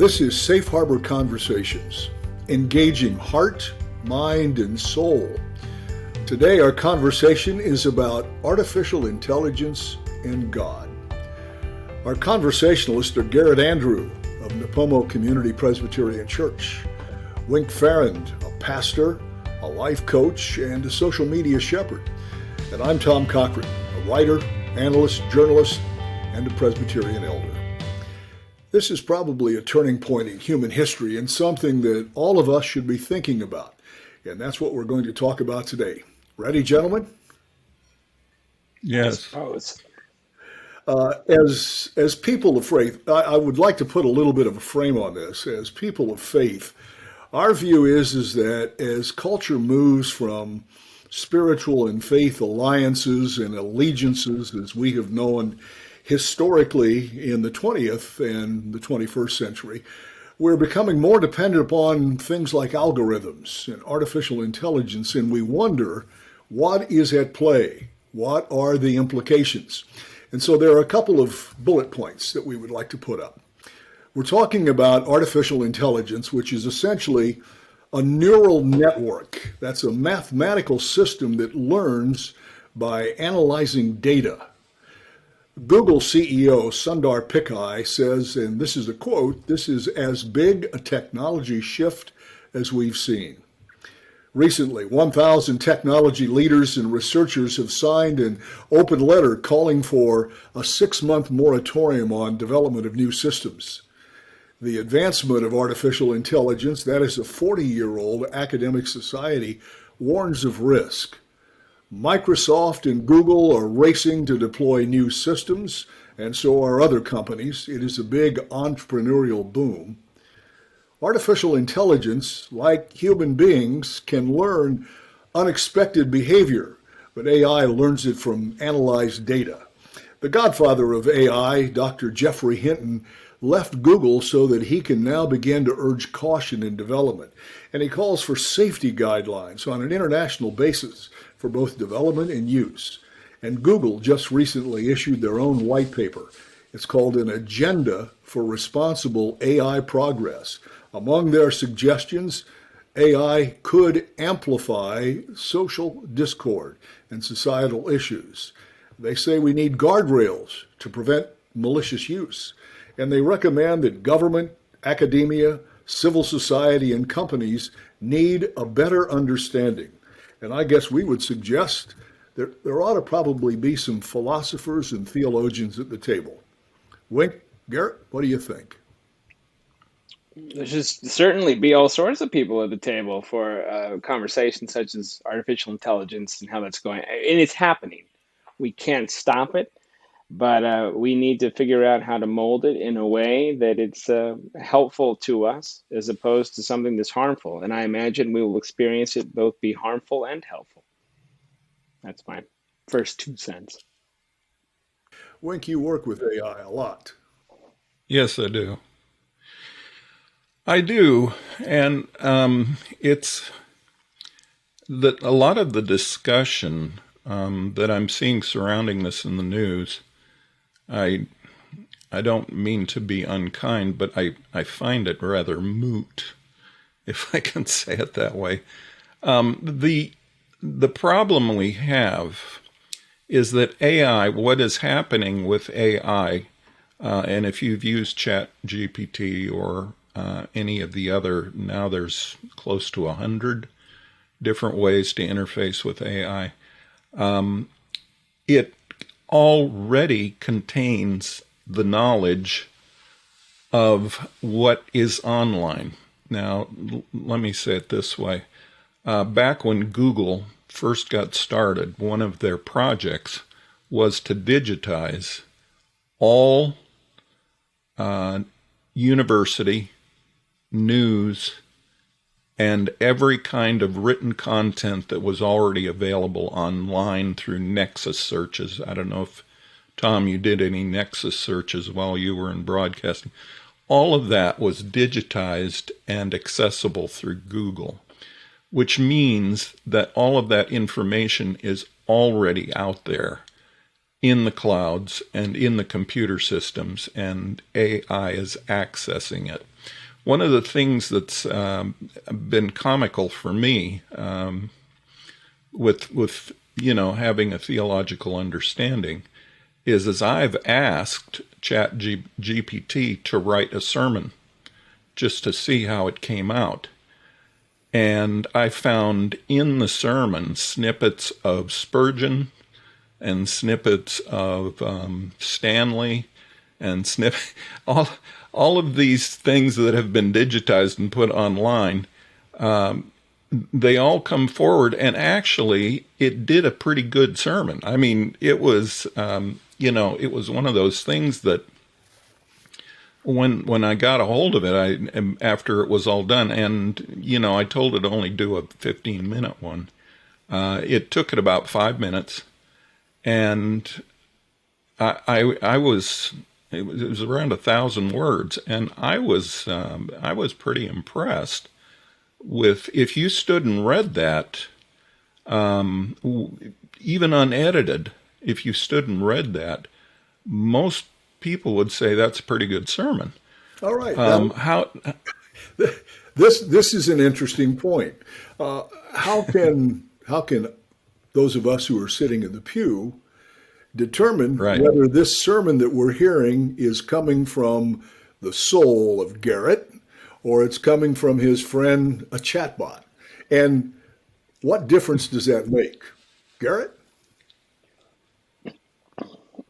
This is Safe Harbor Conversations, engaging heart, mind, and soul. Today, our conversation is about artificial intelligence and God. Our conversationalists are Garrett Andrew of Nipomo Community Presbyterian Church, Wink Farrand, a pastor, a life coach, and a social media shepherd. And I'm Tom Cochran, a writer, analyst, journalist, and a Presbyterian elder. This is probably a turning point in human history and something that all of us should be thinking about. And that's what we're going to talk about today. Ready, gentlemen? Yes. As people of faith, I would like to put a little bit of a frame on this. As people of faith, our view is that as culture moves from spiritual and faith alliances and allegiances as we have known historically in the 20th and the 21st century, we're becoming more dependent upon things like algorithms and artificial intelligence, and we wonder what is at play, what are the implications. And so there are a couple of bullet points that we would like to put up. We're talking about artificial intelligence, which is essentially a neural network. That's a mathematical system that learns by analyzing data. Google CEO Sundar Pichai says, and this is a quote, "This is as big a technology shift as we've seen." Recently, 1,000 technology leaders and researchers have signed an open letter calling for a 6-month moratorium on development of new systems. The advancement of artificial intelligence, that is a 40-year-old academic society, warns of risk. Microsoft and Google are racing to deploy new systems, and so are other companies. It is a big entrepreneurial boom. Artificial intelligence, like human beings, can learn unexpected behavior, but AI learns it from analyzed data. The godfather of AI, Dr. Geoffrey Hinton, left Google so that he can now begin to urge caution in development. And he calls for safety guidelines on an international basis for both development and use. And Google just recently issued their own white paper. It's called an Agenda for Responsible AI Progress. Among their suggestions, AI could amplify social discord and societal issues. They say we need guardrails to prevent malicious use. And they recommend that government, academia, civil society, and companies need a better understanding. And I guess we would suggest there ought to probably be some philosophers and theologians at the table. Wink, Garrett, what do you think? There should certainly be all sorts of people at the table for conversations such as artificial intelligence and how that's going. And it's happening. We can't stop it, but we need to figure out how to mold it in a way that it's helpful to us as opposed to something that's harmful. And I imagine we will experience it both be harmful and helpful. That's my first 2 cents. Wink, you work with AI a lot. Yes, I do. And it's that a lot of the discussion that I'm seeing surrounding this in the news, I don't mean to be unkind, but I find it rather moot, if I can say it that way. The problem we have is that AI, what is happening with AI, and if you've used ChatGPT or any of the other, now there's close to 100 different ways to interface with AI. It already contains the knowledge of what is online. Now, let me say it this way. Back when Google first got started, one of their projects was to digitize all university news and every kind of written content that was already available online through Nexus searches. I don't know if, Tom, you did any Nexus searches while you were in broadcasting. All of that was digitized and accessible through Google, which means that all of that information is already out there in the clouds and in the computer systems, and AI is accessing it. One of the things that's been comical for me with having a theological understanding is as I've asked GPT to write a sermon just to see how it came out. And I found in the sermon snippets of Spurgeon and snippets of Stanley and all of these things that have been digitized and put online. They all come forward, and actually, it did a pretty good sermon. I mean, it was it was one of those things that when I got a hold of it, after it was all done, and I told it to only do a 15-minute one. It took it about 5 minutes, and I was it was around 1,000 words, and I was pretty impressed with if you stood and read that, even unedited. If you stood and read that, most people would say that's a pretty good sermon. All right. This is an interesting point. How can those of us who are sitting in the pew determine whether this sermon that we're hearing is coming from the soul of Garrett or it's coming from his friend, a chatbot? And what difference does that make? Garrett?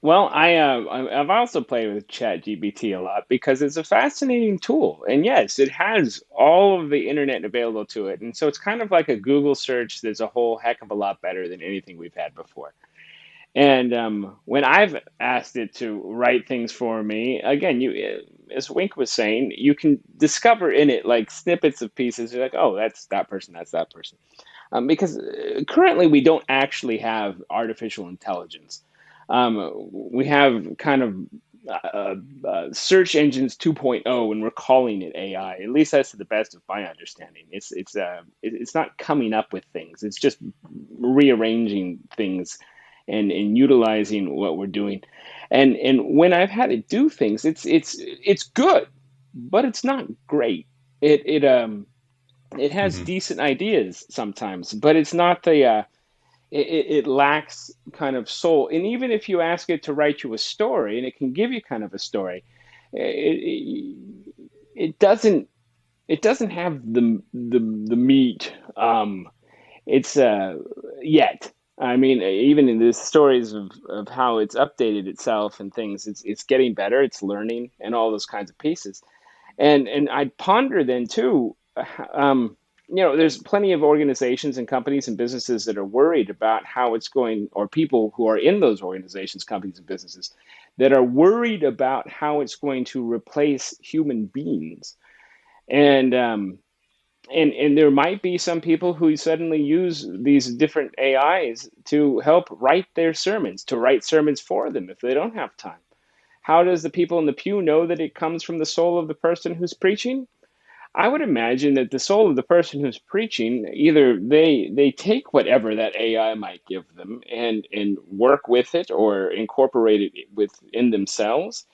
Well, I've also played with ChatGPT a lot because it's a fascinating tool, and yes, it has all of the internet available to it, and so it's kind of like a Google search that's a whole heck of a lot better than anything we've had before. And when I've asked it to write things for me, again, as Wink was saying, you can discover in it like snippets of pieces. You're like, oh, that's that person, that's that person. Because currently we don't actually have artificial intelligence. We have kind of search engines 2.0, and we're calling it AI. At least that's to the best of my understanding. It's not coming up with things. It's just rearranging things and utilizing what we're doing. And when I've had it do things, it's good, but it's not great. It has Mm-hmm. decent ideas sometimes, but it's not the it lacks kind of soul. And even if you ask it to write you a story, and it can give you kind of a story, it, it doesn't have the meat. It's yet. I mean, even in the stories of how it's updated itself and things, it's getting better. It's learning and all those kinds of pieces. And I ponder then too, there's plenty of organizations and companies and businesses that are worried about how it's going, or people who are in those organizations, companies, and businesses that are worried about how it's going to replace human beings. And and there might be some people who suddenly use these different AIs to help write their sermons, to write sermons for them if they don't have time. How does the people in the pew know that it comes from the soul of the person who's preaching? I would imagine that the soul of the person who's preaching, either they take whatever that AI might give them and work with it or incorporate it within themselves.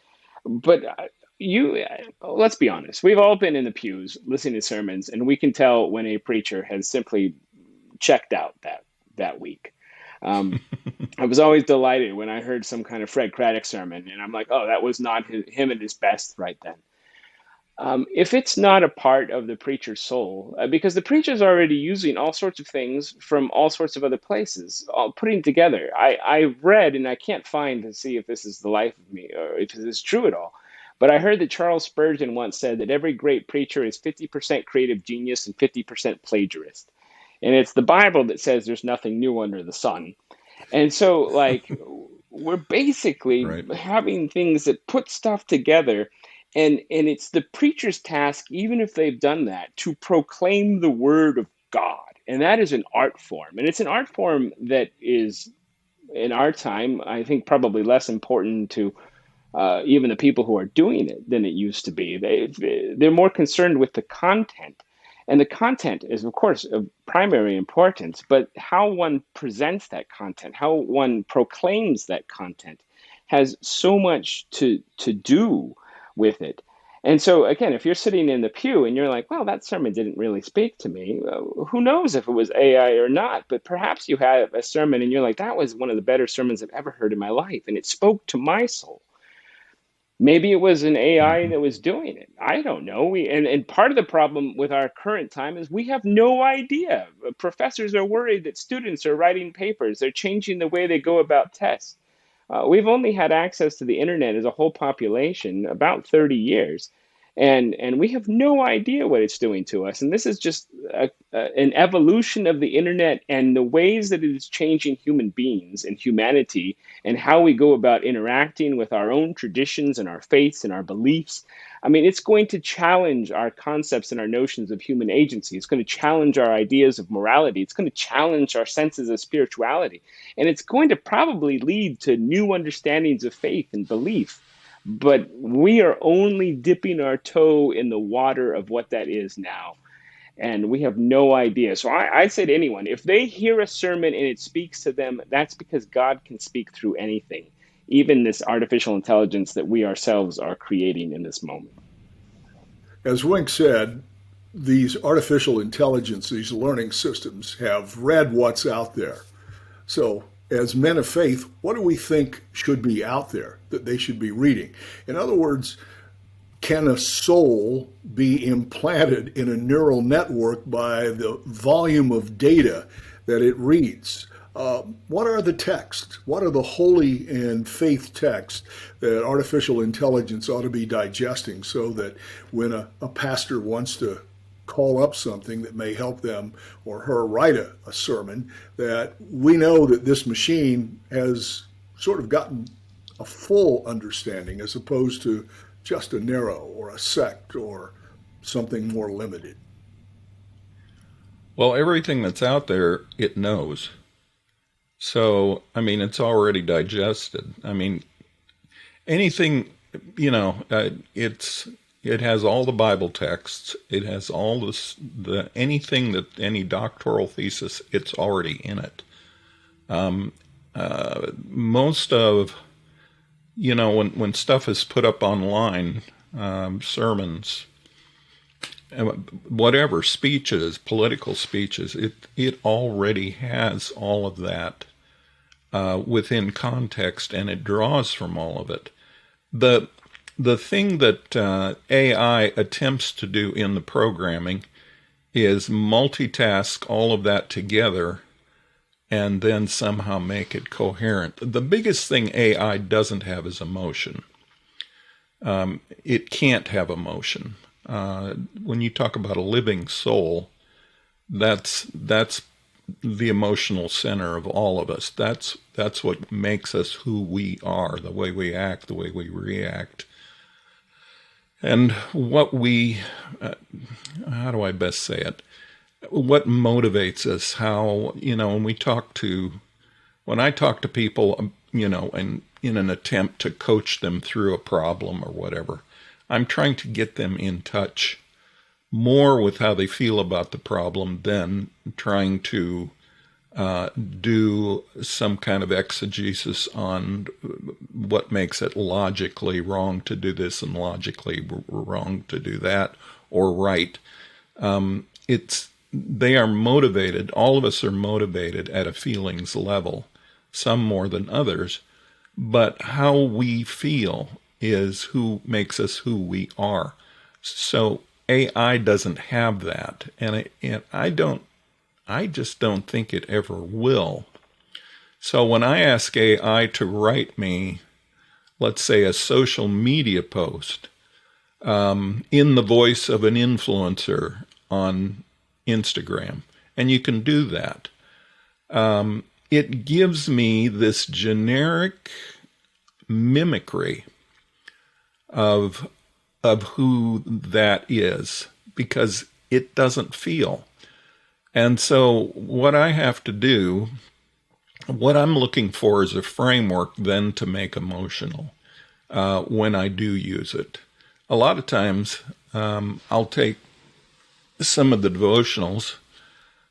But you, let's be honest, we've all been in the pews listening to sermons, and we can tell when a preacher has simply checked out that week. Um, I was always delighted when I heard some kind of Fred Craddock sermon, and I'm like, oh, that was not him at his best right then. If it's not a part of the preacher's soul, because the preacher's already using all sorts of things from all sorts of other places, all putting together. I read, and I can't find to see if this is the life of me or if this is true at all, but I heard that Charles Spurgeon once said that every great preacher is 50% creative genius and 50% plagiarist. And it's the Bible that says there's nothing new under the sun. And so, like, we're basically Right. having things that put stuff together, and it's the preacher's task, even if they've done that, to proclaim the word of God. And that is an art form. And it's an art form that is, in our time, I think probably less important to even the people who are doing it than it used to be. They're more concerned with the content. And the content is, of course, of primary importance, but how one presents that content, how one proclaims that content, has so much to do with it. And so, again, if you're sitting in the pew and you're like, well, that sermon didn't really speak to me, who knows if it was AI or not? But perhaps you have a sermon and you're like, that was one of the better sermons I've ever heard in my life, and it spoke to my soul. Maybe it was an AI Mhm. that was doing it. I don't know. And part of the problem with our current time is we have no idea. Professors are worried that students are writing papers. They're changing the way they go about tests. We've only had access to the internet as a whole population about 30 years, and we have no idea what it's doing to us. And this is just an evolution of the internet and the ways that it is changing human beings and humanity and how we go about interacting with our own traditions and our faiths and our beliefs. I mean, it's going to challenge our concepts and our notions of human agency. It's going to challenge our ideas of morality. It's going to challenge our senses of spirituality. And it's going to probably lead to new understandings of faith and belief. But we are only dipping our toe in the water of what that is now. And we have no idea. So I'd say to anyone, if they hear a sermon and it speaks to them, that's because God can speak through anything, even this artificial intelligence that we ourselves are creating in this moment. As Wink said, these artificial intelligence, these learning systems have read what's out there. So, as men of faith, what do we think should be out there that they should be reading? In other words, can a soul be implanted in a neural network by the volume of data that it reads? What are the texts? What are the holy and faith texts that artificial intelligence ought to be digesting so that when a pastor wants to call up something that may help them or her write a sermon, that we know that this machine has sort of gotten a full understanding as opposed to just a narrow or a sect or something more limited. Well, everything that's out there, it knows. So, I mean, it's already digested. I mean, anything, it has all the Bible texts. It has all the anything that any doctoral thesis, it's already in it. Most of, when stuff is put up online, sermons, whatever, speeches, political speeches, it already has all of that within context, and it draws from all of it. The thing that AI attempts to do in the programming is multitask all of that together and then somehow make it coherent. The biggest thing AI doesn't have is emotion. It can't have emotion. When you talk about a living soul, that's the emotional center of all of us. That's what makes us who we are, the way we act, the way we react. And what how do I best say it? What motivates us, how, when I talk to people, and in an attempt to coach them through a problem or whatever, I'm trying to get them in touch more with how they feel about the problem than trying to do some kind of exegesis on what makes it logically wrong to do this and logically wrong to do that, or right. They are motivated. All of us are motivated at a feelings level, some more than others, but how we feel is who makes us who we are. So AI doesn't have that, and I just don't think it ever will. So when I ask AI to write me, let's say, a social media post in the voice of an influencer on Instagram, and you can do that, it gives me this generic mimicry of who that is, because it doesn't feel. And so what I have to do, what I'm looking for is a framework then to make emotional when I do use it. A lot of times I'll take some of the devotionals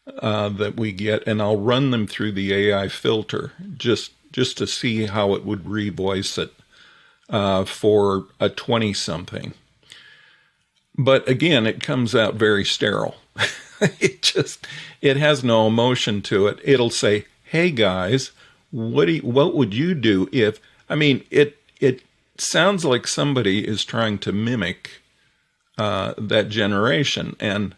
that we get and I'll run them through the AI filter just to see how it would revoice it for a 20-something. but again, it comes out very sterile. it just it has no emotion to it. It'll say, "Hey guys, what would you do if?" I mean, it sounds like somebody is trying to mimic that generation, and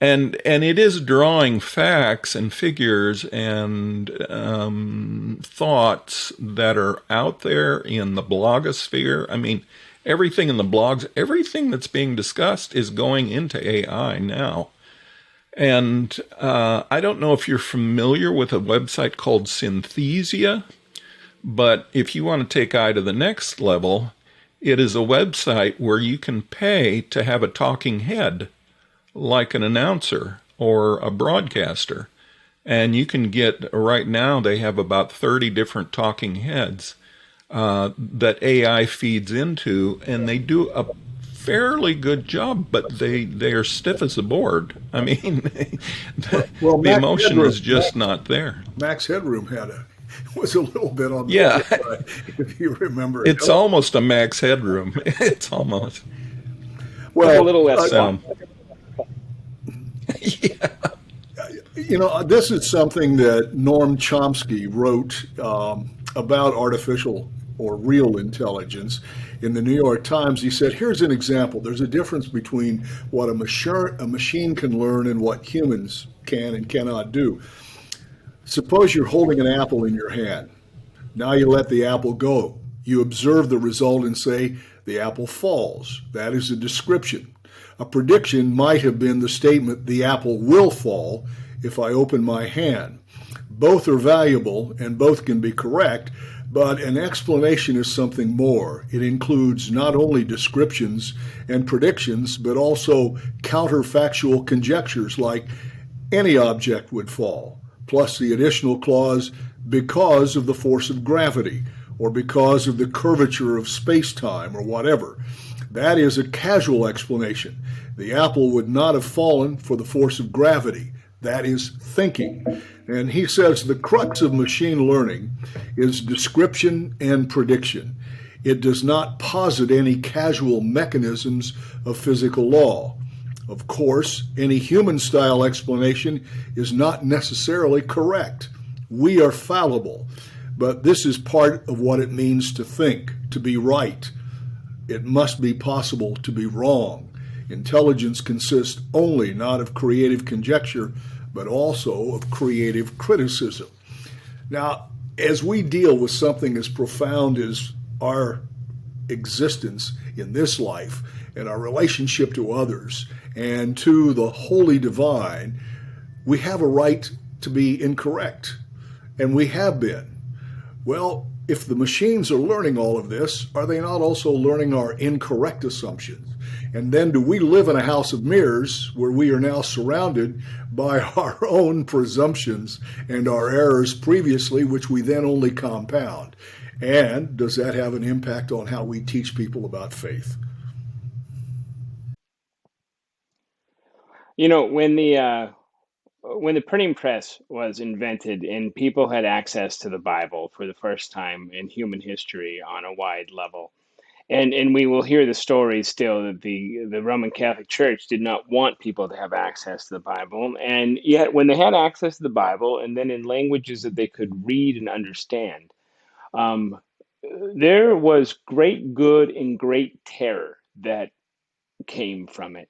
it is drawing facts and figures and thoughts that are out there in the blogosphere. I mean, everything in the blogs, everything that's being discussed is going into AI now. And I don't know if you're familiar with a website called Synthesia, but if you want to take AI to the next level, it is a website where you can pay to have a talking head, like an announcer or a broadcaster. And you can get, right now, they have about 30 different talking heads that AI feeds into, and they do a fairly good job, but they are stiff as a board. I mean, Well, the emotion is just not there. Max Headroom was a little bit on the Yeah, side, if you remember. it's almost a Max Headroom. It's almost. With a Well, little less So, fun. yeah. this is something that Noam Chomsky wrote about artificial or real intelligence in the New York Times. He said, here's an example. There's a difference between what a machine can learn and what humans can and cannot do. Suppose you're holding an apple in your hand. Now you let the apple go. You observe the result and say, the apple falls. That is a description. A prediction might have been the statement, the apple will fall if I open my hand. Both are valuable and both can be correct, but an explanation is something more. It includes not only descriptions and predictions, but also counterfactual conjectures like any object would fall, plus the additional clause, because of the force of gravity, or because of the curvature of space-time, or whatever. That is a casual explanation. The apple would not have fallen for the force of gravity. That is thinking. And he says the crux of machine learning is description and prediction. It does not posit any casual mechanisms of physical law. Of course, any human-style explanation is not necessarily correct. We are fallible, but this is part of what it means to think, to be right. It must be possible to be wrong. Intelligence consists only not of creative conjecture, but also of creative criticism. Now, as we deal with something as profound as our existence in this life and our relationship to others and to the holy divine, we have a right to be incorrect, and we have been. Well, if the machines are learning all of this, are they not also learning our incorrect assumptions? And then do we live in a house of mirrors where we are now surrounded by our own presumptions and our errors previously, which we then only compound? And does that have an impact on how we teach people about faith? You know, when the printing press was invented and people had access to the Bible for the first time in human history on a wide level, and we will hear the story still that the Roman Catholic Church did not want people to have access to the Bible, and yet when they had access to the Bible and then in languages that they could read and understand, um, there was great good and great terror that came from it.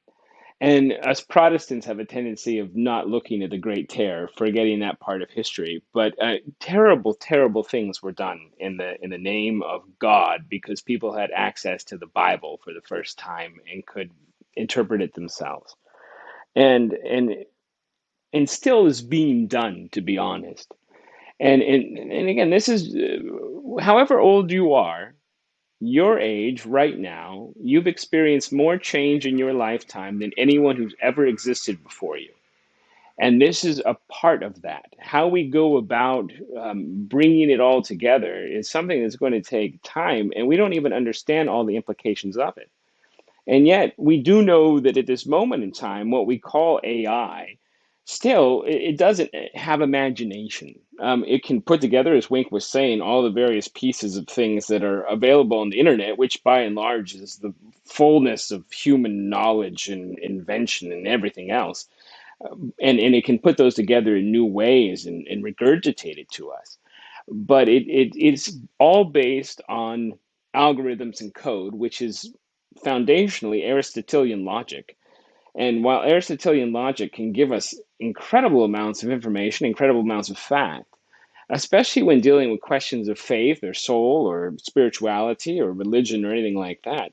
And us Protestants have a tendency of not looking at the Great Terror, forgetting that part of history. But terrible, terrible things were done in the name of God because people had access to the Bible for the first time and could interpret it themselves. And and and still is being done, to be honest. And again, this is however old you are, your age right now, you've experienced more change in your lifetime than anyone who's ever existed before you. And this is a part of that. How we go about bringing it all together is something that's going to take time, and we don't even understand all the implications of it. And yet, we do know that at this moment in time, what we call AI still, it doesn't have imagination. It can put together, as Wink was saying, all the various pieces of things that are available on the internet, which by and large is the fullness of human knowledge and invention and everything else. And it can put those together in new ways and regurgitate it to us. But it's all based on algorithms and code, which is foundationally Aristotelian logic. And while Aristotelian logic can give us incredible amounts of information, incredible amounts of fact, especially when dealing with questions of faith or soul or spirituality or religion or anything like that.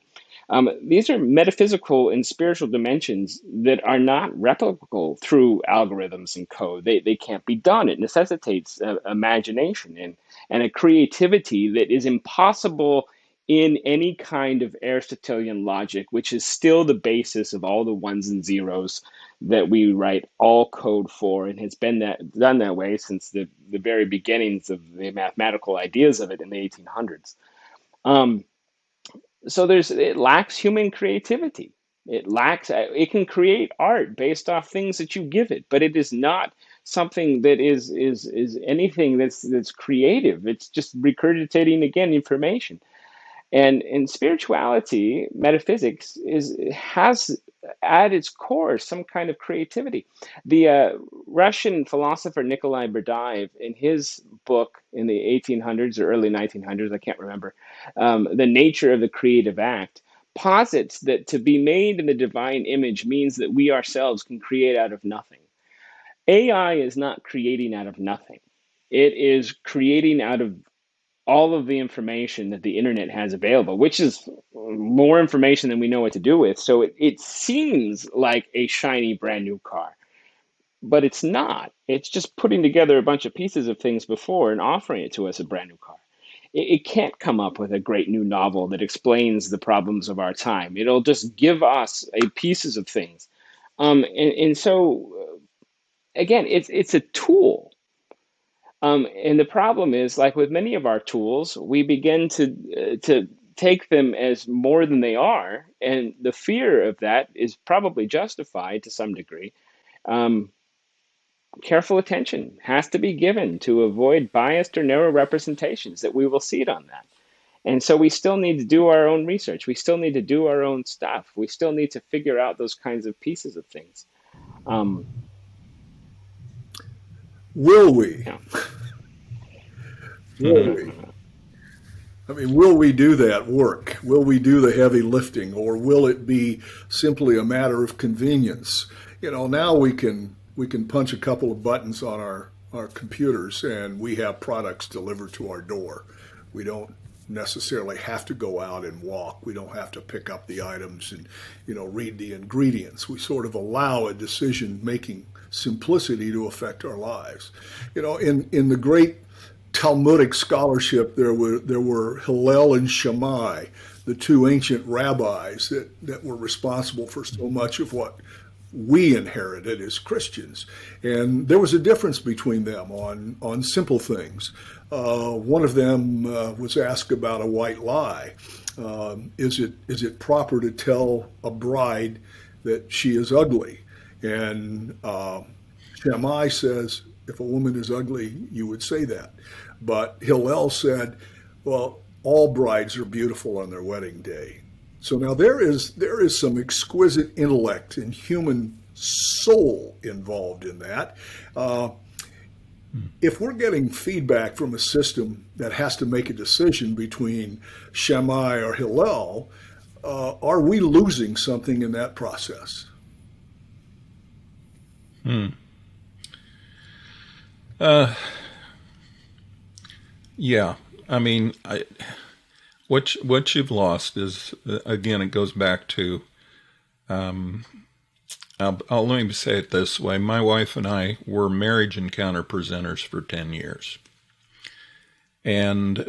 These are metaphysical and spiritual dimensions that are not replicable through algorithms and code. They can't be done. It necessitates imagination and a creativity that is impossible in any kind of Aristotelian logic, which is still the basis of all the ones and zeros that we write all code for, and has been done that way since the very beginnings of the mathematical ideas of it in the 1800s. Um, so it lacks human creativity. It can create art based off things that you give it, but it is not something that is anything that's creative. It's just regurgitating again information. And in spirituality, metaphysics has at its core some kind of creativity. The Russian philosopher Nikolai Berdyaev, in his book in the 1800s or early 1900s, I can't remember, The Nature of the Creative Act, posits that to be made in the divine image means that we ourselves can create out of nothing. AI is not creating out of nothing. It is creating out of all of the information that the internet has available, which is more information than we know what to do with. So it seems like a shiny brand new car, but it's not. It's just putting together a bunch of pieces of things before and offering it to us a brand new car. It can't come up with a great new novel that explains the problems of our time. It'll just give us a pieces of things. And so again, it's a tool. And the problem is, like with many of our tools, we begin to take them as more than they are, and the fear of that is probably justified to some degree. Um, Careful attention has to be given to avoid biased or narrow representations that we will see it on that. And so we still need to do our own research. We still need to do our own stuff. We still need to figure out those kinds of pieces of things. Um, Will we? yeah. Will we? I mean, will we do that work? Will we do the heavy lifting, or will it be simply a matter of convenience? Now we can punch a couple of buttons on our computers and we have products delivered to our door. We don't necessarily have to go out and walk. We don't have to pick up the items and read the ingredients. We sort of allow a decision making simplicity to affect our lives. In the great Talmudic scholarship, there were Hillel and Shammai, the two ancient rabbis that were responsible for so much of what we inherited as Christians. And there was a difference between them on simple things. One of them was asked about a white lie. Is it proper to tell a bride that she is ugly? And Shammai says, if a woman is ugly, you would say that. But Hillel said, well, all brides are beautiful on their wedding day. So now there is some exquisite intellect and human soul involved in that. If we're getting feedback from a system that has to make a decision between Shammai or Hillel, are we losing something in that process? Yeah. I mean, what you've lost is, again, it goes back to, let me say it this way. My wife and I were marriage encounter presenters for 10 years. And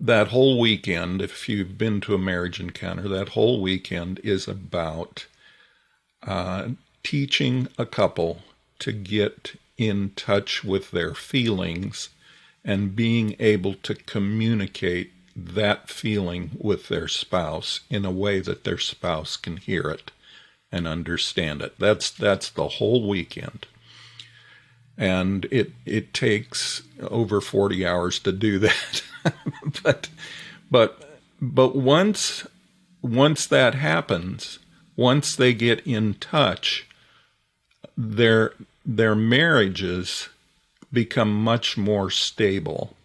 that whole weekend, if you've been to a marriage encounter, that whole weekend is about teaching a couple to get in touch with their feelings and being able to communicate that feeling with their spouse in a way that their spouse can hear it and understand it. That's the whole weekend. and it takes over 40 hours to do that. but but once that happens, once they get in touch, their marriages become much more stable.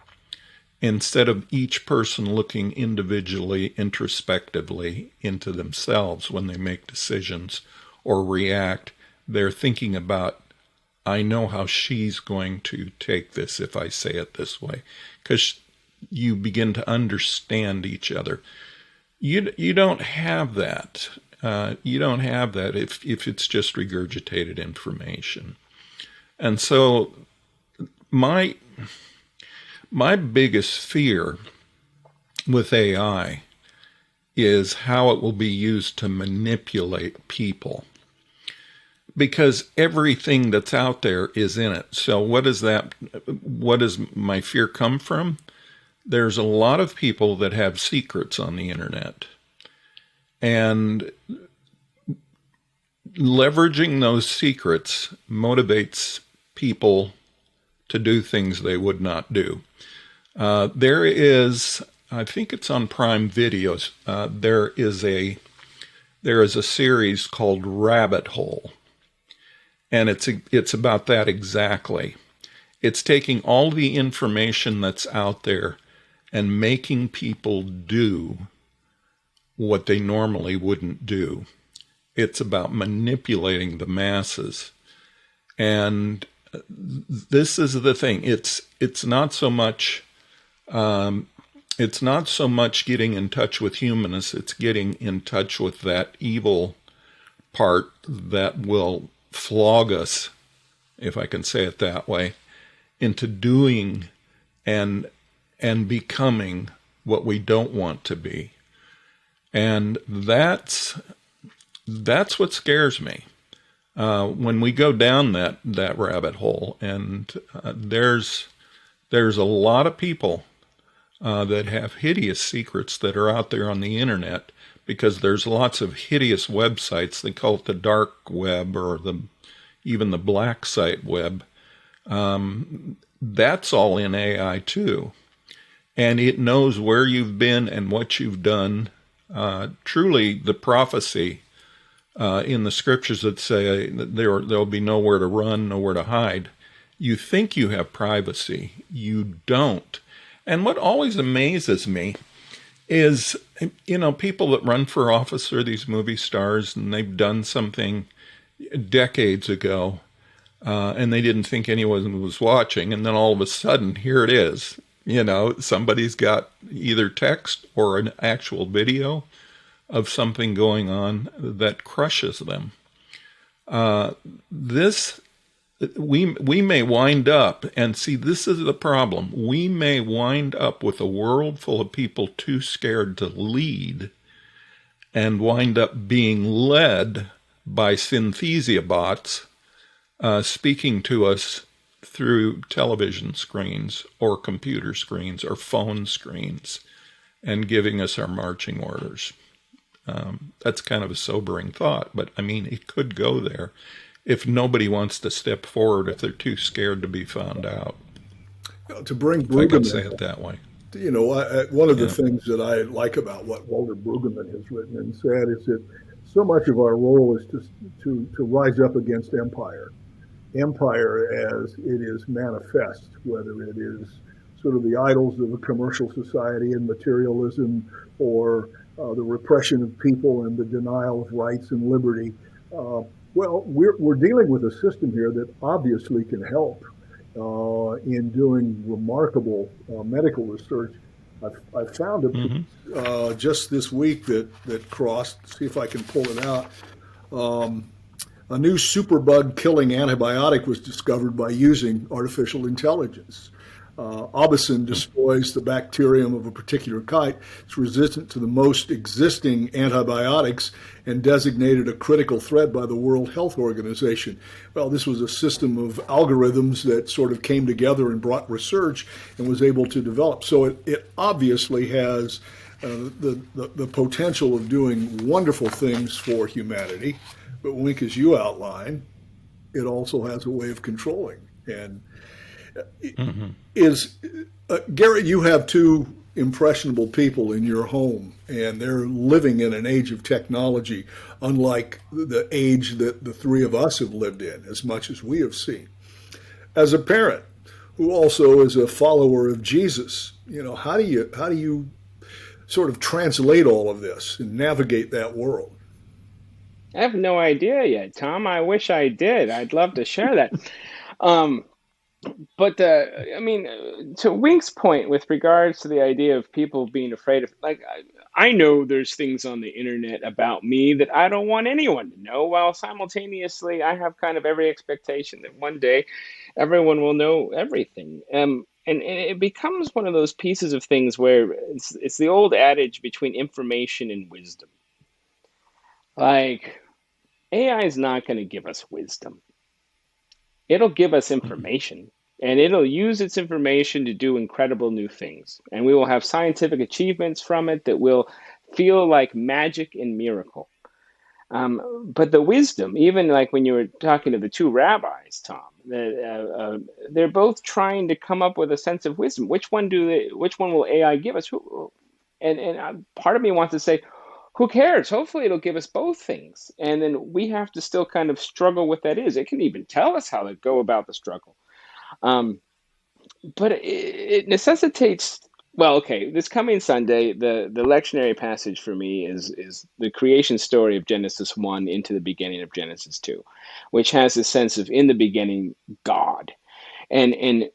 Instead of each person looking individually, introspectively into themselves when they make decisions or react, they're thinking about, I know how she's going to take this if I say it this way, because you begin to understand each other. You don't have that. You don't have that if it's just regurgitated information. And so my biggest fear with AI is how it will be used to manipulate people, because everything that's out there is in it. So what does my fear come from? There's a lot of people that have secrets on the internet, and leveraging those secrets motivates people to do things they would not do. There is, I think it's on Prime Videos, there is a series called Rabbit Hole, and it's about that exactly. It's taking all the information that's out there and making people do what they normally wouldn't do. It's about manipulating the masses. And this is the thing. It's not so much getting in touch with humanists. It's getting in touch with that evil part that will flog us, if I can say it that way, into doing and becoming what we don't want to be. And that's what scares me. When we go down that rabbit hole, and there's a lot of people that have hideous secrets that are out there on the internet, because there's lots of hideous websites. They call it the dark web, or even the black site web. That's all in AI too. And it knows where you've been and what you've done. Truly, the prophecy in the scriptures that say that there'll be nowhere to run, nowhere to hide. You think you have privacy. You don't. And what always amazes me is, people that run for office are these movie stars, and they've done something decades ago, and they didn't think anyone was watching, and then all of a sudden, here it is. Somebody's got either text or an actual video of something going on that crushes them. We may wind up, and see, this is the problem. We may wind up with a world full of people too scared to lead, and wind up being led by synthesia bots speaking to us through television screens or computer screens or phone screens and giving us our marching orders. That's kind of a sobering thought, but it could go there if nobody wants to step forward, if they're too scared to be found out. To bring Brueggemann, if I could say in, it that way. one of the things that I like about what Walter Brueggemann has written and said is that so much of our role is to rise up against empire as it is manifest, whether it is sort of the idols of a commercial society and materialism, or the repression of people and the denial of rights and liberty. We're dealing with a system here that obviously can help in doing remarkable medical research. I found it just this week that crossed. See if I can pull it out. A new superbug killing antibiotic was discovered by using artificial intelligence. Aubusson destroys the bacterium of a particular type. It's resistant to the most existing antibiotics and designated a critical threat by the World Health Organization. Well, this was a system of algorithms that sort of came together and brought research and was able to develop. So it obviously has the potential of doing wonderful things for humanity. But Wink, as you outline, it also has a way of controlling. And Hmm. is Garrett, you have two impressionable people in your home, and they're living in an age of technology, unlike the age that the three of us have lived in, as much as we have seen. As a parent who also is a follower of Jesus, how do you sort of translate all of this and navigate that world? I have no idea yet, Tom. I wish I did. I'd love to share that. Um, but I mean, to Wink's point with regards to the idea of people being afraid of, like, I know there's things on the internet about me that I don't want anyone to know, while simultaneously I have kind of every expectation that one day everyone will know everything. And it becomes one of those pieces of things where it's the old adage between information and wisdom. Like, AI is not going to give us wisdom. It'll give us information, and it'll use its information to do incredible new things. And we will have scientific achievements from it that will feel like magic and miracle. But the wisdom, even like when you were talking to the two rabbis, Tom, they're both trying to come up with a sense of wisdom. Which one will AI give us? Part of me wants to say, who cares? Hopefully, it'll give us both things, and then we have to still kind of struggle with that. Is it can even tell us how to go about the struggle. Um, but it necessitates. Well, okay, this coming Sunday, the lectionary passage for me is the creation story of Genesis 1 into the beginning of Genesis 2, which has a sense of in the beginning God. And and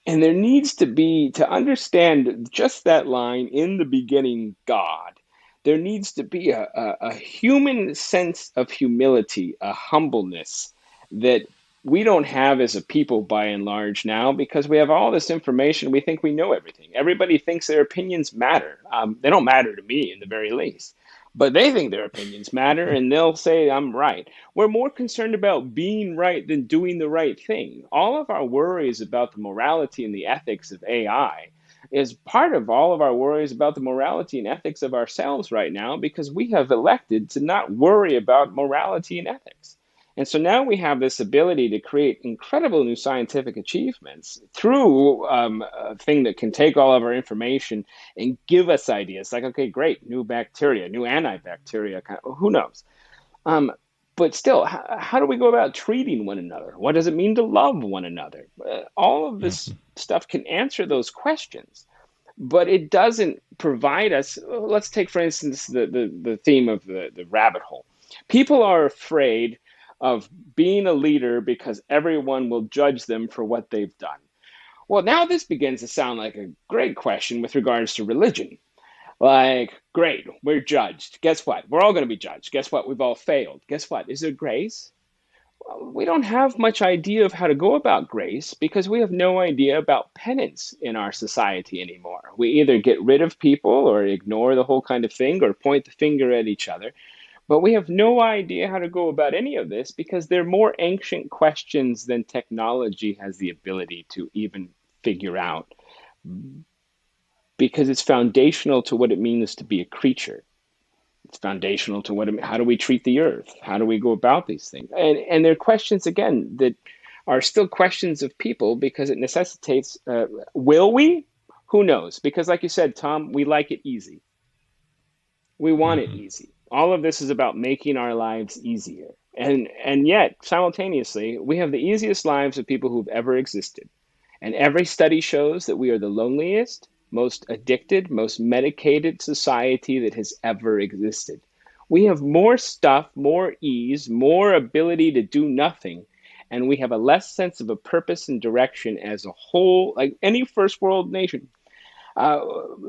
and there needs to be, to understand just that line, in the beginning God, there needs to be a human sense of humility, a humbleness that we don't have as a people by and large now, because we have all this information. We think we know everything. Everybody thinks their opinions matter. They don't matter to me in the very least, but they think their opinions matter, and they'll say, I'm right. We're more concerned about being right than doing the right thing. All of our worries about the morality and the ethics of AI is part of all of our worries about the morality and ethics of ourselves right now, because we have elected to not worry about morality and ethics. And so now we have this ability to create incredible new scientific achievements through a thing that can take all of our information and give us ideas like, okay, great, new bacteria, new antibacteria, who knows? Um, but still, how do we go about treating one another? What does it mean to love one another? All of this Hmm. stuff can answer those questions, but it doesn't provide us. Let's take, for instance, the theme of the rabbit hole. People are afraid of being a leader because everyone will judge them for what they've done. Well, now this begins to sound like a great question with regards to religion. Like, great, we're judged. Guess what? We're all going to be judged. Guess what? We've all failed. Guess what? Is there grace? Well, we don't have much idea of how to go about grace because we have no idea about penance in our society anymore. We either get rid of people or ignore the whole kind of thing or point the finger at each other. But we have no idea how to go about any of this because they're more ancient questions than technology has the ability to even figure out, because it's foundational to what it means to be a creature. It's foundational to how do we treat the earth? How do we go about these things? And they're questions, again, that are still questions of people, because it necessitates, will we? Who knows? Because like you said, Tom, we like it easy. We want it Hmm. easy. All of this is about making our lives easier. And yet, simultaneously, we have the easiest lives of people who've ever existed. And every study shows that we are the loneliest, most addicted, most medicated society that has ever existed. We have more stuff, more ease, more ability to do nothing, and we have a less sense of a purpose and direction as a whole, like any first world nation. Uh,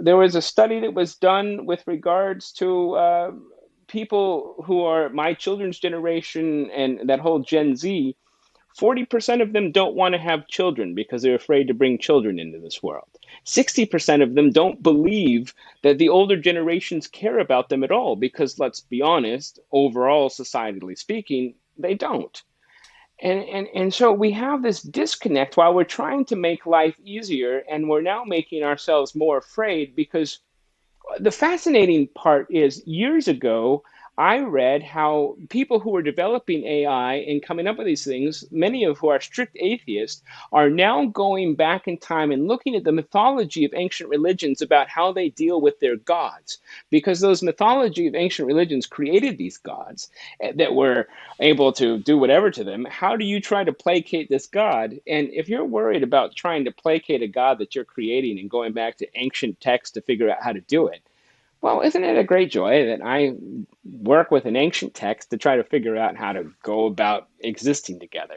there was a study that was done with regards to people who are my children's generation and that whole Gen Z. 40% of them don't want to have children because they're afraid to bring children into this world. 60% of them don't believe that the older generations care about them at all because, let's be honest, overall, societally speaking, they don't. And so we have this disconnect while we're trying to make life easier, and we're now making ourselves more afraid. Because the fascinating part is, years ago, I read how people who are developing AI and coming up with these things, many of who are strict atheists, are now going back in time and looking at the mythology of ancient religions about how they deal with their gods. Because those mythology of ancient religions created these gods that were able to do whatever to them. How do you try to placate this God? And if you're worried about trying to placate a God that you're creating and going back to ancient texts to figure out how to do it, well, isn't it a great joy that I work with an ancient text to try to figure out how to go about existing together?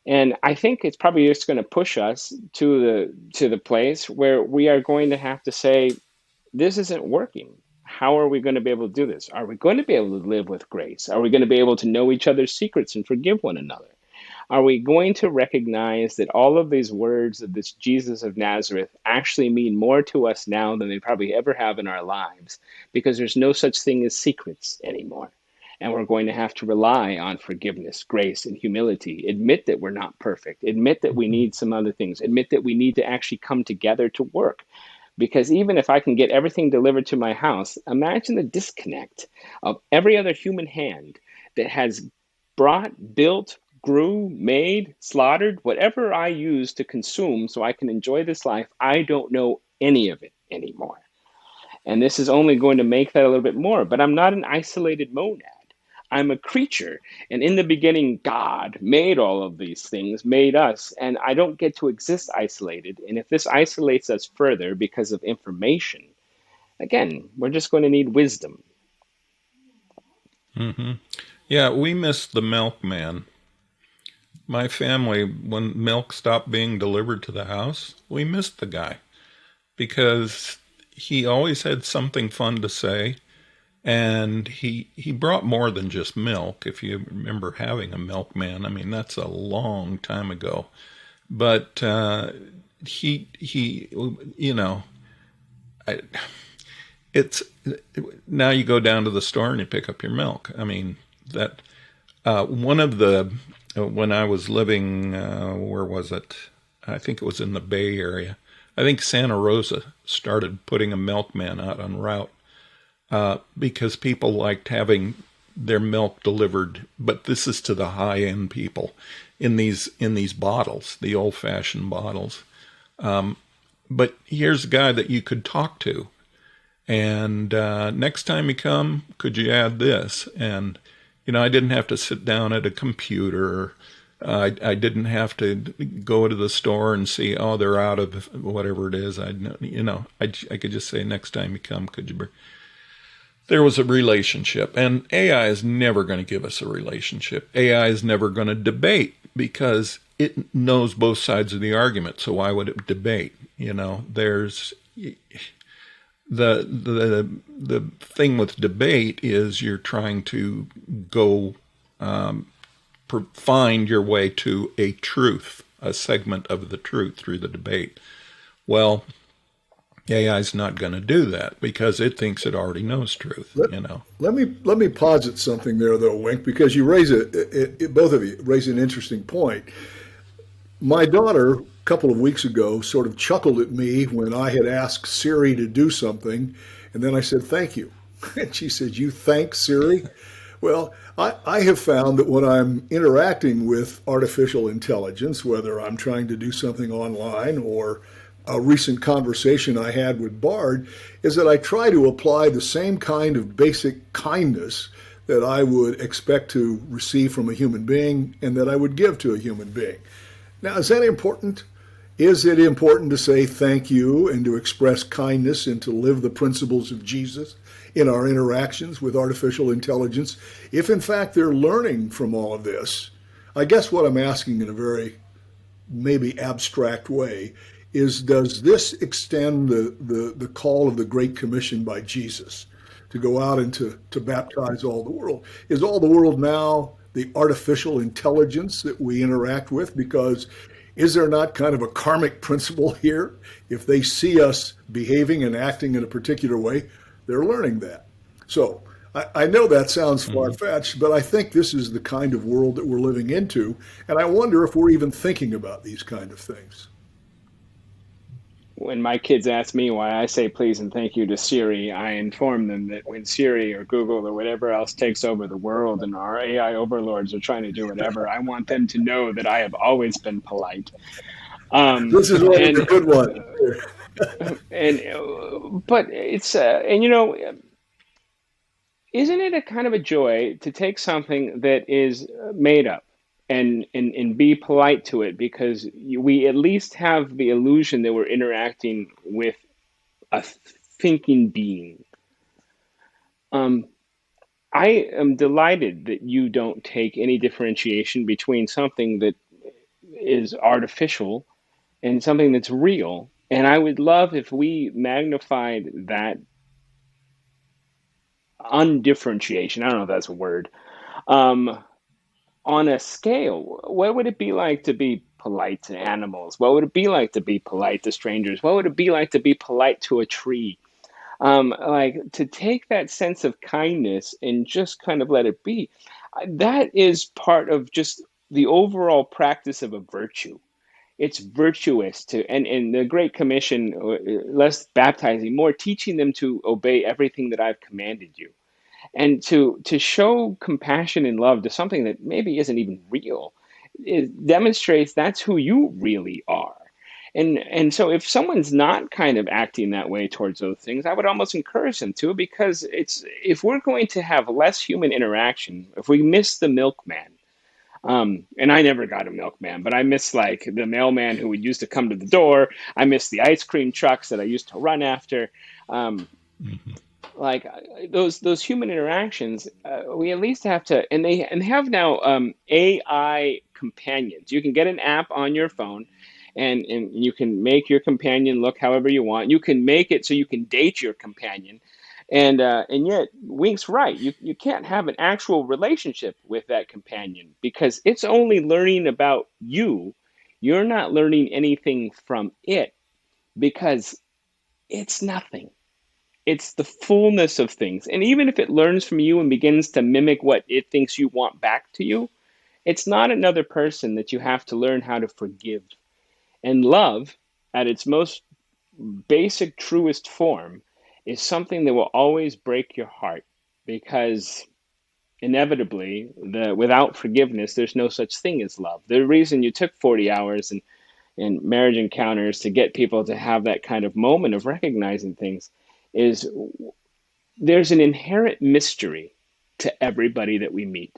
And I think it's probably just going to push us to the place where we are going to have to say, this isn't working. How are we going to be able to do this? Are we going to be able to live with grace? Are we going to be able to know each other's secrets and forgive one another? Are we going to recognize that all of these words of this Jesus of Nazareth actually mean more to us now than they probably ever have in our lives? Because there's no such thing as secrets anymore. And we're going to have to rely on forgiveness, grace, and humility. Admit that we're not perfect. Admit that we need some other things. Admit that we need to actually come together to work. Because even if I can get everything delivered to my house, imagine the disconnect of every other human hand that has brought, built, grew, made, slaughtered, whatever I use to consume so I can enjoy this life. I don't know any of it anymore. And this is only going to make that a little bit more. But I'm not an isolated monad. I'm a creature. And in the beginning, God made all of these things, made us. And I don't get to exist isolated. And if this isolates us further because of information, again, we're just going to need wisdom. Hmm. Yeah, we missed the milkman. My family, when milk stopped being delivered to the house, we missed the guy because he always had something fun to say. And he brought more than just milk. If you remember having a milkman, I mean, that's a long time ago. But he, you know, I, it's now you go down to the store and you pick up your milk. I mean, that one of the when I was living, where was it? I think it was in the Bay Area. I think Santa Rosa started putting a milkman out on route. Because people liked having their milk delivered, but this is to the high end people in these bottles, the old fashioned bottles. But here's a guy that you could talk to, and next time you come, could you add this? And I didn't have to sit down at a computer. I didn't have to go to the store and see, oh, they're out of whatever it is. I could just say, next time you come, could you? There was a relationship, and AI is never going to give us a relationship. AI is never going to debate because it knows both sides of the argument. So why would it debate? There's the thing with debate is you're trying to go find your way to a truth, a segment of the truth through the debate. Well, AI is not going to do that because it thinks it already knows truth. Let me posit something there, though, Wink, because you raise both of you raise an interesting point. My daughter, a couple of weeks ago, sort of chuckled at me when I had asked Siri to do something, and then I said, "Thank you," and she said, "You thank Siri?" Well, I have found that when I'm interacting with artificial intelligence, whether I'm trying to do something online or a recent conversation I had with Bard, is that I try to apply the same kind of basic kindness that I would expect to receive from a human being and that I would give to a human being. Now, is that important? Is it important to say thank you and to express kindness and to live the principles of Jesus in our interactions with artificial intelligence? If in fact they're learning from all of this, I guess what I'm asking in a very maybe abstract way is, does this extend the call of the Great Commission by Jesus to go out and to baptize all the world? Is all the world now the artificial intelligence that we interact with? Because is there not kind of a karmic principle here? If they see us behaving and acting in a particular way, they're learning that. So I know that sounds far-fetched, but I think this is the kind of world that we're living into. And I wonder if we're even thinking about these kind of things. when my kids ask me why I say please and thank you to Siri, I inform them that when Siri or Google or whatever else takes over the world and our AI overlords are trying to do whatever, I want them to know that I have always been polite. Um, This is one of the and good ones. but it's and you know, isn't it a kind of a joy to take something that is made up and be polite to it because we at least have the illusion that we're interacting with a thinking being. Um, I am delighted that you don't take any differentiation between something that is artificial and something that's real. And I would love if we magnified that undifferentiation. I don't know if that's a word. Um, on a scale, what would it be like to be polite to animals? What would it be like to be polite to strangers? What would it be like to be polite to a tree? Like to take that sense of kindness and just kind of let it be. That is part of just the overall practice of a virtue. It's virtuous to, and the Great Commission, less baptizing, more teaching them to obey everything that I've commanded you, and to show compassion and love to something that maybe isn't even real. It demonstrates that's who you really are. And so if someone's not kind of acting that way towards those things, I would almost encourage them to, because it's, if we're going to have less human interaction, if we miss the milkman, and I never got a milkman, but I miss like the mailman who would used to come to the door. I miss the ice cream trucks that I used to run after. Um, like those human interactions, we at least have to, and they have now AI companions. You can get an app on your phone, and you can make your companion look however you want. You can make it so you can date your companion, and yet Wink's right. You can't have an actual relationship with that companion because it's only learning about you. You're not learning anything from it because it's nothing. It's the fullness of things. And even if it learns from you and begins to mimic what it thinks you want back to you, it's not another person that you have to learn how to forgive. And love, at its most basic, truest form, is something that will always break your heart because inevitably, without forgiveness, there's no such thing as love. The reason you took 40 hours and marriage encounters to get people to have that kind of moment of recognizing things is there's an inherent mystery to everybody that we meet.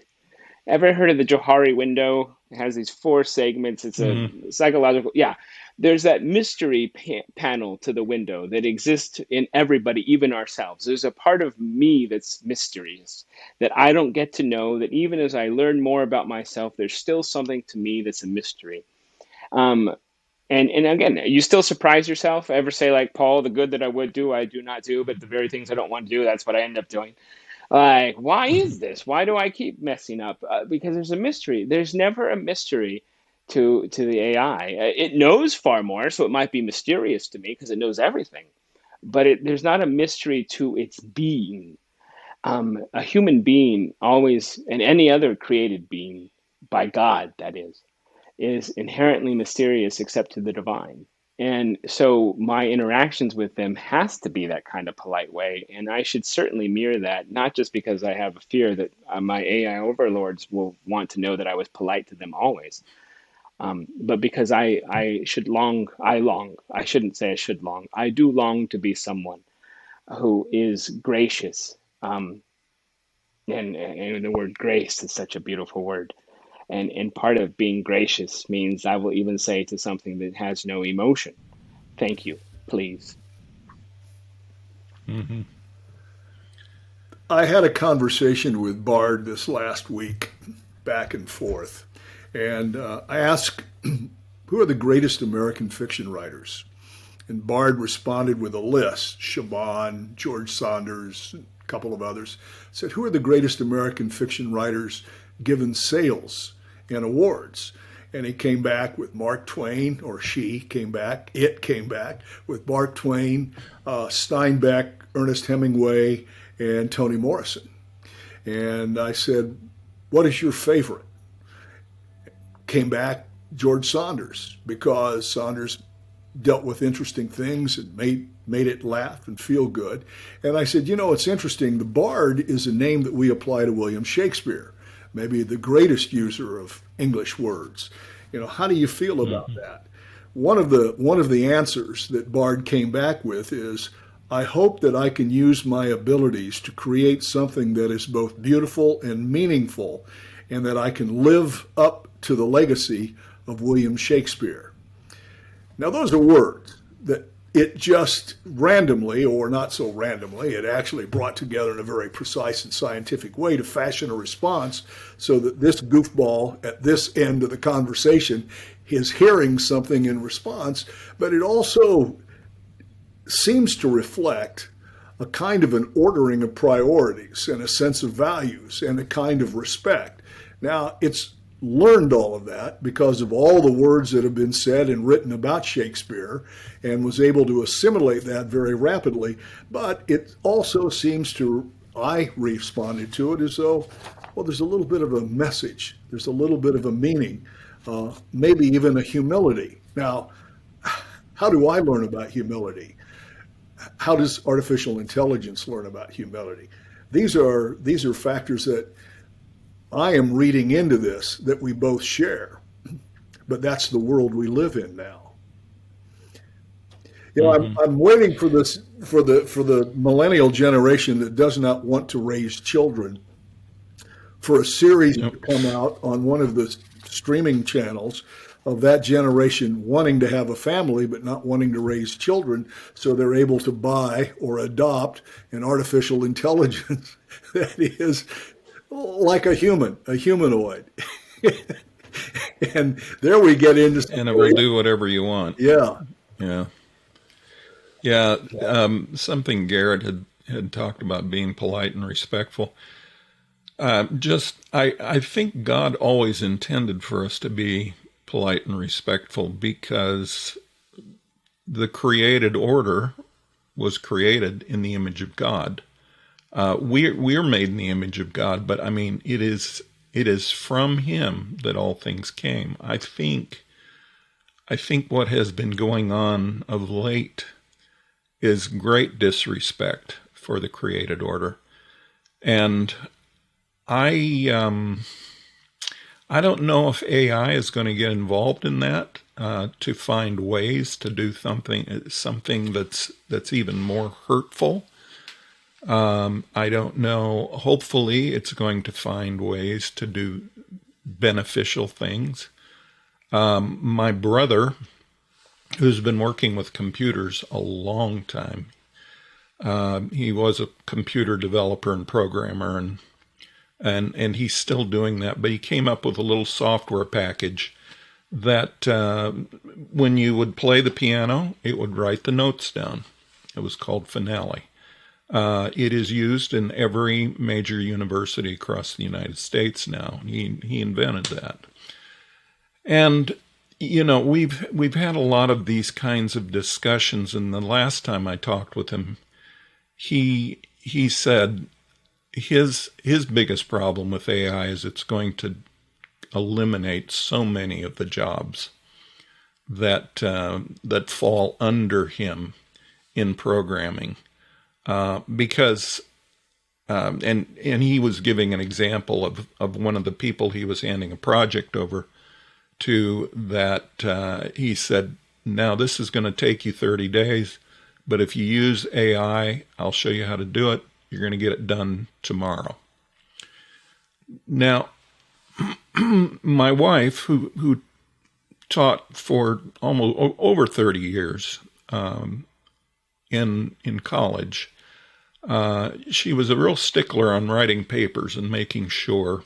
Ever heard of the Johari window? It has these four segments. It's a Mm-hmm. psychological, yeah. There's that mystery panel to the window that exists in everybody, even ourselves. There's a part of me that's mysterious that I don't get to know, that even as I learn more about myself, there's still something to me that's a mystery. Um, and again, you still surprise yourself. Ever say like Paul, the good that I would do, I do not do, but the very things I don't want to do, that's what I end up doing. Like, why is this? Why do I keep messing up? Because there's a mystery. There's never a mystery to the AI. It knows far more, so it might be mysterious to me because it knows everything. But there's not a mystery to its being. A human being always, and any other created being by God, that is inherently mysterious except to the divine. And so my interactions with them has to be that kind of polite way. And I should certainly mirror that, not just because I have a fear that my AI overlords will want to know that I was polite to them always, but because I should I shouldn't say I should long, I do long to be someone who is gracious. And the word grace is such a beautiful word. And part of being gracious means I will even say to something that has no emotion, thank you, please. Mm-hmm. I had a conversation with Bard this last week, back and forth, and I asked, "Who are the greatest American fiction writers?" And Bard responded with a list: Chabon, George Saunders, a couple of others. Said, "Who are the greatest American fiction writers given sales and awards?" And he came back with Mark Twain, or it came back with Mark Twain, Steinbeck, Ernest Hemingway, and Toni Morrison. And I said, "What is your favorite?" Came back George Saunders, because Saunders dealt with interesting things and made it laugh and feel good. And I said, it's interesting. The Bard is a name that we apply to William Shakespeare, maybe the greatest user of English words. How do you feel about that? One of the answers that Bard came back with is, I hope that I can use my abilities to create something that is both beautiful and meaningful, and that I can live up to the legacy of William Shakespeare. Now, those are words that it just randomly, or not so randomly, it actually brought together in a very precise and scientific way to fashion a response so that this goofball at this end of the conversation is hearing something in response, but it also seems to reflect a kind of an ordering of priorities and a sense of values and a kind of respect. Now, it's learned all of that because of all the words that have been said and written about Shakespeare, and was able to assimilate that very rapidly. But it also seems to, I responded to it as though, well, there's a little bit of a message, there's a little bit of a meaning, maybe even a humility. Now, how do I learn about humility? How does artificial intelligence learn about humility? These are factors that I am reading into this that we both share, but that's the world we live in now. I'm waiting for this for the millennial generation that does not want to raise children, for a series to come out on one of the streaming channels of that generation wanting to have a family but not wanting to raise children, so they're able to buy or adopt an artificial intelligence that is like a humanoid. And there we get into and it will do whatever you want. Yeah. Something Garrett had talked about, being polite and respectful. I think God always intended for us to be polite and respectful, because the created order was created in the image of God. We're made in the image of God, but I mean, it is from Him that all things came. I think what has been going on of late is great disrespect for the created order, and I don't know if AI is going to get involved in that to find ways to do something that's even more hurtful. I don't know. Hopefully, it's going to find ways to do beneficial things. My brother, who's been working with computers a long time, he was a computer developer and programmer, and he's still doing that, but he came up with a little software package that when you would play the piano, it would write the notes down. It was called Finale. It is used in every major university across the United States now. He invented that. And, we've had a lot of these kinds of discussions, and the last time I talked with him, he said his biggest problem with AI is it's going to eliminate so many of the jobs that fall under him in programming, because and he was giving an example of one of the people he was handing a project over to, that he said, now this is going to take you 30 days, but if you use AI, I'll show you how to do it. You're going to get it done tomorrow. Now, my wife, who taught for almost over 30 years in college, she was a real stickler on writing papers and making sure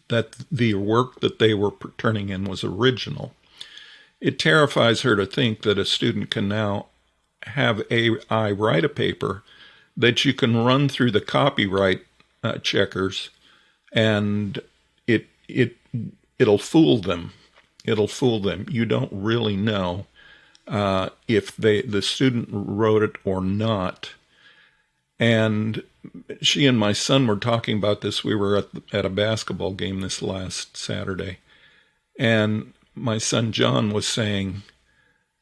that the work that they were turning in was original. It terrifies her to think that a student can now have AI write a paper that you can run through the copyright checkers, and it'll fool them. It'll fool them. You don't really know if the student wrote it or not. And she and my son were talking about this. We were at a basketball game this last Saturday, and my son John was saying,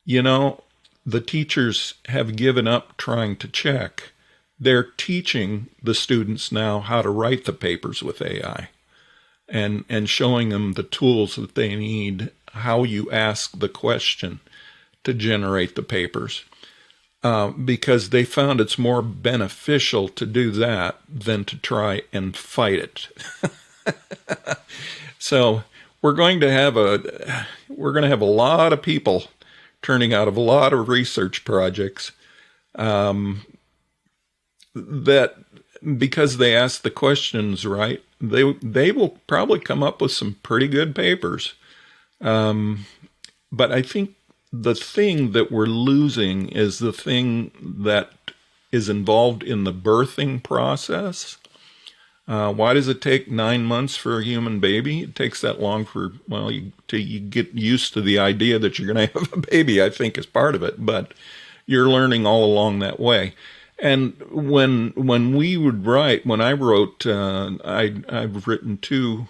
you know, the teachers have given up trying to check. They're teaching the students now how to write the papers with AI and showing them the tools that they need, how you ask the question to generate the papers. Because they found it's more beneficial to do that than to try and fight it. So we're going to have a lot of people turning out of a lot of research projects that because they ask the questions right, they will probably come up with some pretty good papers. But I think the thing that we're losing is the thing that is involved in the birthing process. Why does it take 9 months for a human baby? It takes that long till you get used to the idea that you're going to have a baby, I think is part of it, but you're learning all along that way. And when I wrote, I've written 2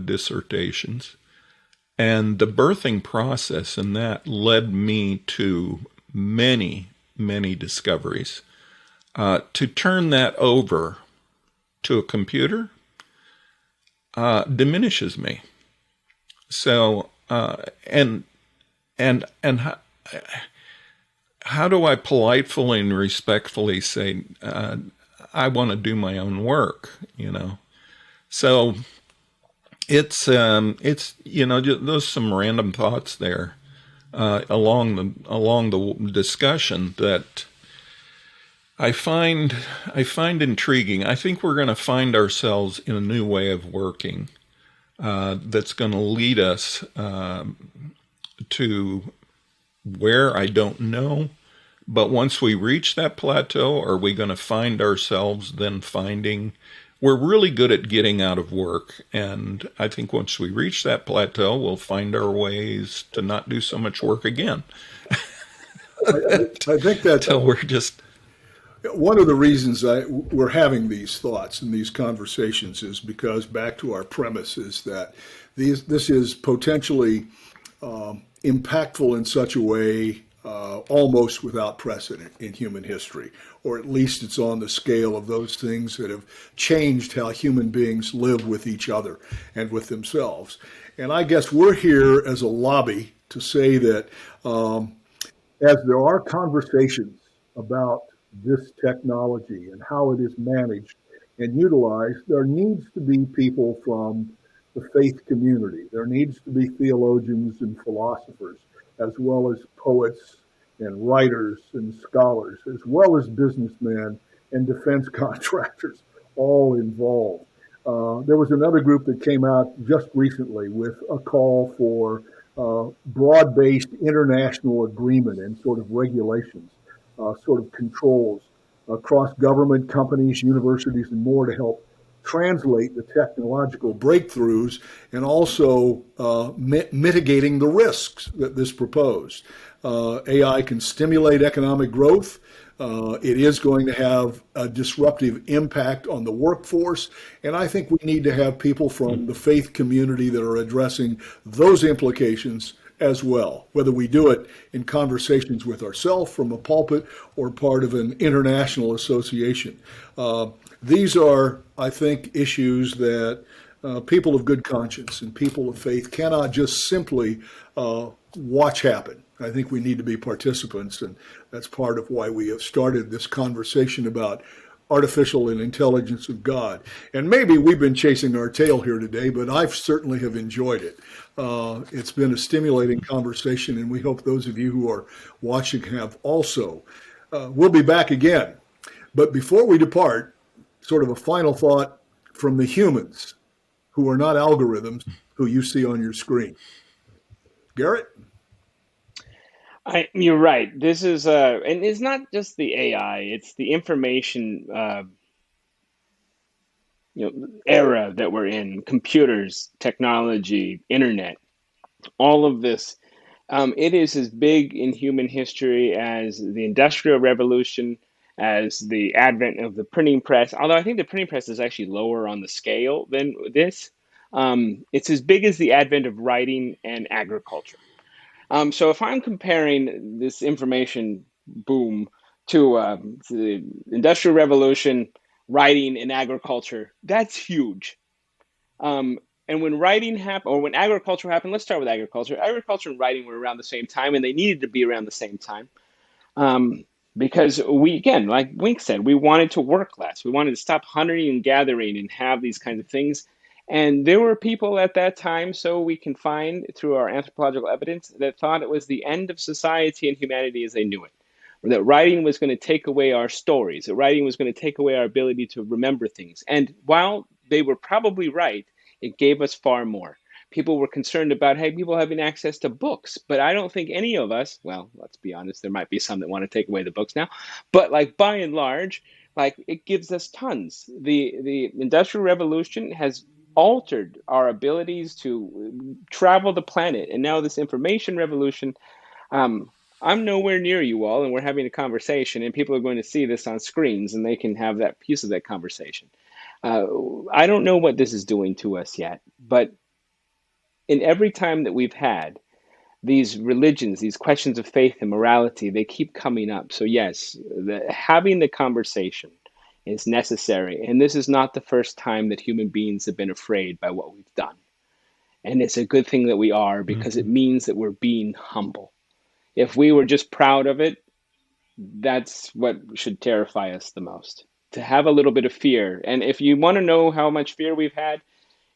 dissertations, and the birthing process in that led me to many, many discoveries. To turn that over to a computer diminishes me. So, and how do I politely and respectfully say, I want to do my own work, So it's there's some random thoughts there along the discussion that I find intriguing. I think we're going to find ourselves in a new way of working that's going to lead us to where I don't know. But once we reach that plateau, are we going to find ourselves then we're really good at getting out of work. And I think once we reach that plateau, we'll find our ways to not do so much work again. I think that Till we're just... One of the reasons we're having these thoughts and these conversations is because, back to our premise, is that this is potentially impactful in such a way almost without precedent in human history, or at least it's on the scale of those things that have changed how human beings live with each other and with themselves. And I guess we're here as a lobby to say that as there are conversations about this technology and how it is managed and utilized, there needs to be people from the faith community. There needs to be theologians and philosophers, as well as poets and writers and scholars, as well as businessmen and defense contractors, all involved. There was another group that came out just recently with a call for broad-based international agreement and sort of regulations, sort of controls across government, companies, universities, and more to help translate the technological breakthroughs and also mitigating the risks that this proposed. AI can stimulate economic growth. It is going to have a disruptive impact on the workforce. And I think we need to have people from the faith community that are addressing those implications as well, whether we do it in conversations with ourselves from a pulpit or part of an international association. These are, I think, issues that people of good conscience and people of faith cannot just simply watch happen. I think we need to be participants, and that's part of why we have started this conversation about artificial and intelligence of God. And maybe we've been chasing our tail here today, but I certainly have enjoyed it. It's been a stimulating conversation, and we hope those of you who are watching have also. We'll be back again. But before we depart, sort of a final thought from the humans who are not algorithms who you see on your screen. Garrett? You're right. This is, and it's not just the AI; it's the information, era that we're in. Computers, technology, internet, all of this. It is as big in human history as the Industrial Revolution, as the advent of the printing press. Although I think the printing press is actually lower on the scale than this. It's as big as the advent of writing and agriculture. So if I'm comparing this information boom to the Industrial Revolution, writing, and agriculture, that's huge. Um, and when writing happened, or when agriculture happened, let's start with agriculture. Agriculture and writing were around the same time, and they needed to be around the same time. Um, because we, again, like Wink said, we wanted to work less. We wanted to stop hunting and gathering and have these kinds of things. And there were people at that time, so we can find through our anthropological evidence, that thought it was the end of society and humanity as they knew it. Or that writing was going to take away our stories, that writing was going to take away our ability to remember things. And while they were probably right, it gave us far more. People were concerned about, hey, people having access to books, but I don't think any of us, well, let's be honest, there might be some that want to take away the books now, but like by and large, like it gives us tons. The Industrial Revolution has altered our abilities to travel the planet, and now this information revolution, um, I'm nowhere near you all, and we're having a conversation, and people are going to see this on screens, and they can have that piece of that conversation. Uh, I don't know what this is doing to us yet, but in every time that we've had these religions, these questions of faith and morality, they keep coming up. So yes, having the conversation is necessary. And this is not the first time that human beings have been afraid by what we've done. And it's a good thing that we are, because it Mhm. means that we're being humble. If we were just proud of it, that's what should terrify us the most. To have a little bit of fear. And if you want to know how much fear we've had,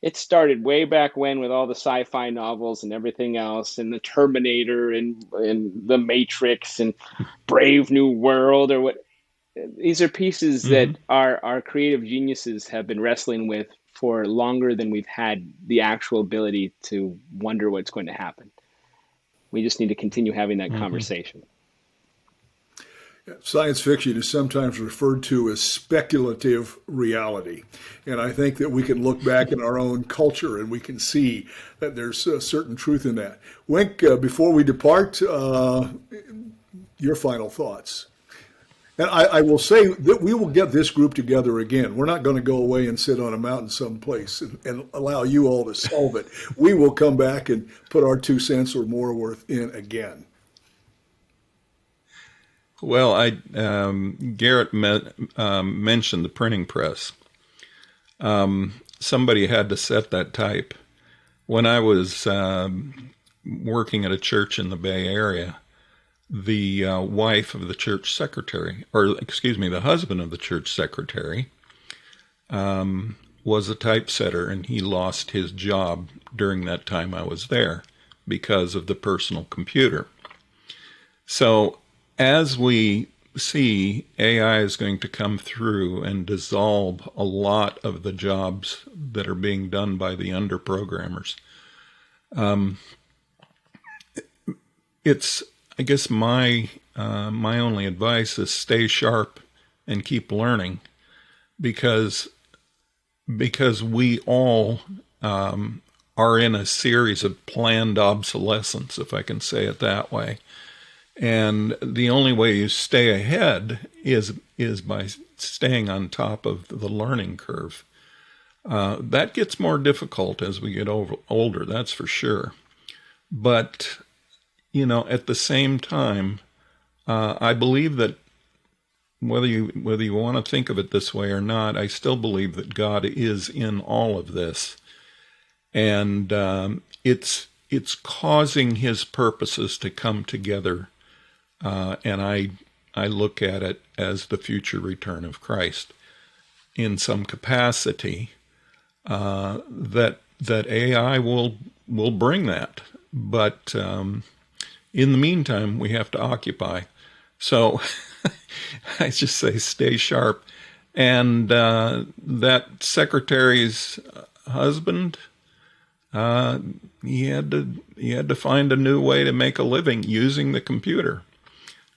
it started way back when with all the sci-fi novels and everything else, and the Terminator and the Matrix and Brave New World, or what. These are pieces Mhm. that our creative geniuses have been wrestling with for longer than we've had the actual ability to wonder what's going to happen. We just need to continue having that Mhm. conversation. Science fiction is sometimes referred to as speculative reality. And I think that we can look back in our own culture and we can see that there's a certain truth in that. Wink, before we depart, your final thoughts. And I will say that we will get this group together again. We're not going to go away and sit on a mountain someplace and allow you all to solve it. We will come back and put our 2 cents or more worth in again. Well, Garrett mentioned the printing press. Somebody had to set that type. When I was working at a church in the Bay Area, the wife of the church secretary, or excuse me, the husband of the church secretary, was a typesetter, and he lost his job during that time I was there because of the personal computer. So as we see, AI is going to come through and dissolve a lot of the jobs that are being done by the underprogrammers. It's, I guess, my only advice is stay sharp and keep learning, because we all are in a series of planned obsolescence, if I can say it that way. And the only way you stay ahead is by staying on top of the learning curve. That gets more difficult as we get older, that's for sure. But at the same time, I believe that whether you want to think of it this way or not, I still believe that God is in all of this, and it's causing His purposes to come together. And I look at it as the future return of Christ in some capacity. That AI will bring that, but in the meantime, we have to occupy. So I just say stay sharp. And that secretary's husband, he had to find a new way to make a living using the computer,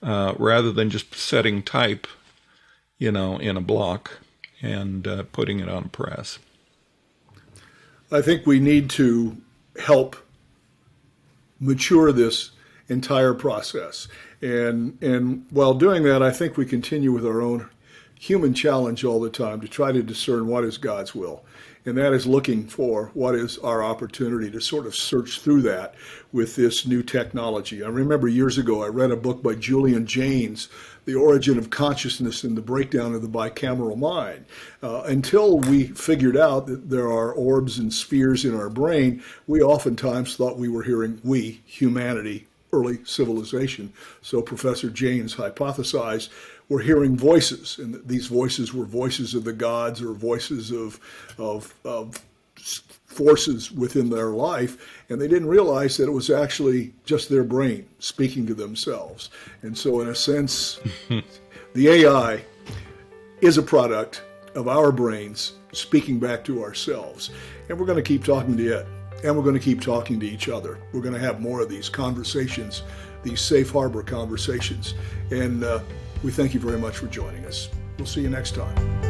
rather than just setting type, in a block and putting it on a press. I think we need to help mature this entire process. And while doing that, I think we continue with our own human challenge all the time to try to discern what is God's will. and that is looking for what is our opportunity to sort of search through that with this new technology. I remember years ago I read a book by Julian Jaynes, The Origin of Consciousness and the Breakdown of the Bicameral Mind. Until we figured out that there are orbs and spheres in our brain, we oftentimes thought we were hearing we, humanity, early civilization. So Professor Jaynes hypothesized we're hearing voices, and that these voices were voices of the gods or voices of forces within their life, and they didn't realize that it was actually just their brain speaking to themselves. And so in a sense, the AI is a product of our brains speaking back to ourselves. And we're going to keep talking to it, and we're going to keep talking to each other. We're going to have more of these conversations, these safe harbor conversations. And we thank you very much for joining us. We'll see you next time.